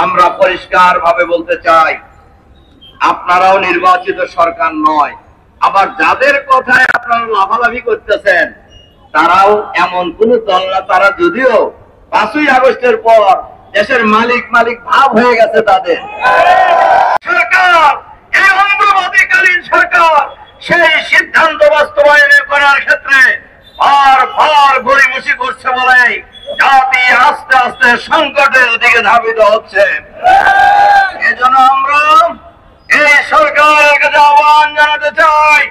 আমরা পরিষ্কার ভাবে বলতে চাই, আপনারাও নির্বাচিত সরকার নয়। আবার যাদের কথায় আপনারা লাফালাফি করতেছেন তারাও এমন কোন দল না। তারা যদিও 5ই আগস্টের পর দেশের মালিক ভাব হয়ে গেছে তাদের সরকার, এই অন্তর্বর্তীকালীন সরকার সেই সিদ্ধান্ত বাস্তবায়ন করার ক্ষেত্রে বারবার গড়িমসি করছে বলে জাতি আস্তে আস্তে সংকটের দিকে ধাবিত হচ্ছে। এজন্য আমরা এই সরকারের কাছে আহ্বান জানাতে চাই,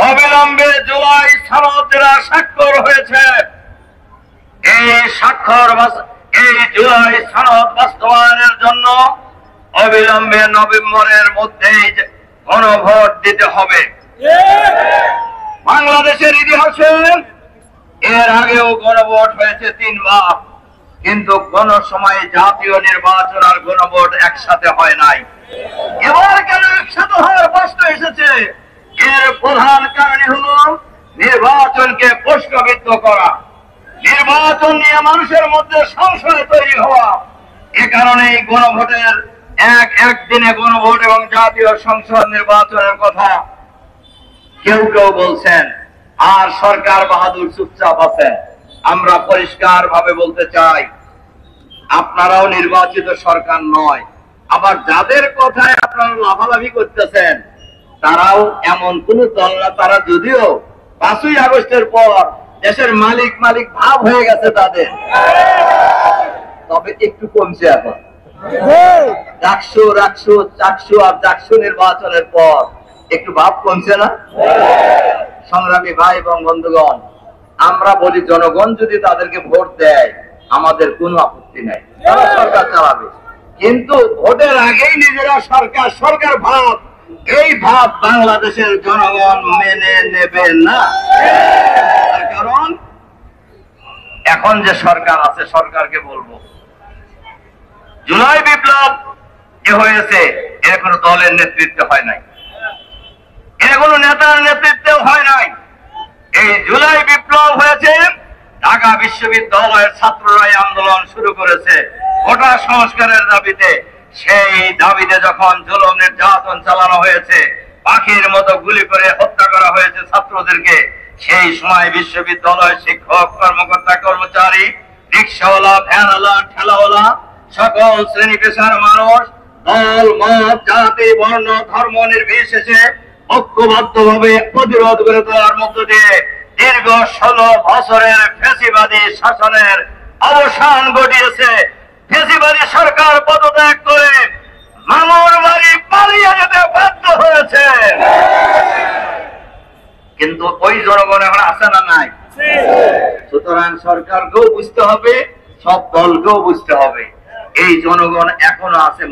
অবিলম্বে জুলাই সনদ যেটা স্বাক্ষর হয়েছে, এই জুলাই সনদ বাস্তবায়নের জন্য অবিলম্বে নভেম্বরের মধ্যেই গণভোট দিতে হবে। বাংলাদেশের ইতিহাসে এর আগেও গণভোট হয়েছে 3 বার, কিন্তু কোন সময় জাতীয় নির্বাচন আর গণভোট একসাথে হয় নাই। এবার কেন একসাথে হওয়ার প্রশ্ন এসেছে? এর প্রধান কারণ হলো নির্বাচনকে প্রশ্নবিদ্ধ করা, নির্বাচন নিয়ে মানুষের মধ্যে সংশয় তৈরি হওয়া। এ কারণে গণভোটের একদিনে গণভোট এবং জাতীয় সংসদ নির্বাচনের কথা কেউ বলছেন, আর সরকার বাহাদুর চুপচাপ আছেন। আমরা পরিষ্কার ভাবে বলতে চাই, আপনারাও নির্বাচিত সরকার নয়। আবার যাদের কথায় আপনারা লাফালাফি করতেছেন তারাও এমন কোন দল না। তারা যদিও 5ই আগস্টের পর দেশের মালিক ভাব হয়ে গেছে তাদের, তবে একটু কমছে এখন। চাকসু আর জাকসু নির্বাচনের পর একটু ভাব কমছে না? সংগ্রামী ভাই এবং বন্ধুগণ, আমরা বলি জনগণ যদি তাদেরকে ভোট দেয় আমাদের কোনো আপত্তি নাই, তারা সরকার চালাবে। কিন্তু ভোটের আগেই নিজেরা সরকার ভাব, এই ভাব বাংলাদেশের জনগণ মেনে নেবে না। কারণ এখন যে সরকার আছে, সরকারকে বলবো জুলাই বিপ্লব হয়েছে, এর কোনো দলের নেতৃত্বে হয় নাই, এর কোনো নেতার নেতৃত্বেও হয় নাই। এই জুলাই বিপ্লব হয়েছে ঢাকা বিশ্ববিদ্যালয়ের ছাত্ররাই আন্দোলন শুরু করেছে কোটা সংস্কারের দাবিতে। সেই দাবিতে যখন জুলুম নির্যাতন চালানো হয়েছে, পাখির মতো গুলি করে হত্যা করা হয়েছে ছাত্রদেরকে, সেই সময় বিশ্ববিদ্যালয় শিক্ষক, কর্মকর্তা, কর্মচারী, রিক্সাওয়ালা, ভ্যানওয়ালা, ঠেলাওয়ালা, সকল শ্রেণী পেশার মানুষ দল, মত, জাতি, বর্ণ, ধর্ম নির্বিশেষে ঐক্যবদ্ধভাবে প্রতিরোধ করে তোলার মধ্য দিয়ে দীর্ঘ 16 বছরের ফ্যাসিবাদী শাসনের অবসান ঘটিয়েছে। ফ্যাসিবাদী সরকার পদত্যাগ করে মামুর বাড়ি পালিয়ে যেতে বাধ্য হয়েছে। কিন্তু ওই জনগণ এখন আছে না নাই? সুতরাং সরকারকেও বুঝতে হবে, সব দলকেও বুঝতে হবে, এই জনগণ এখনো আছে।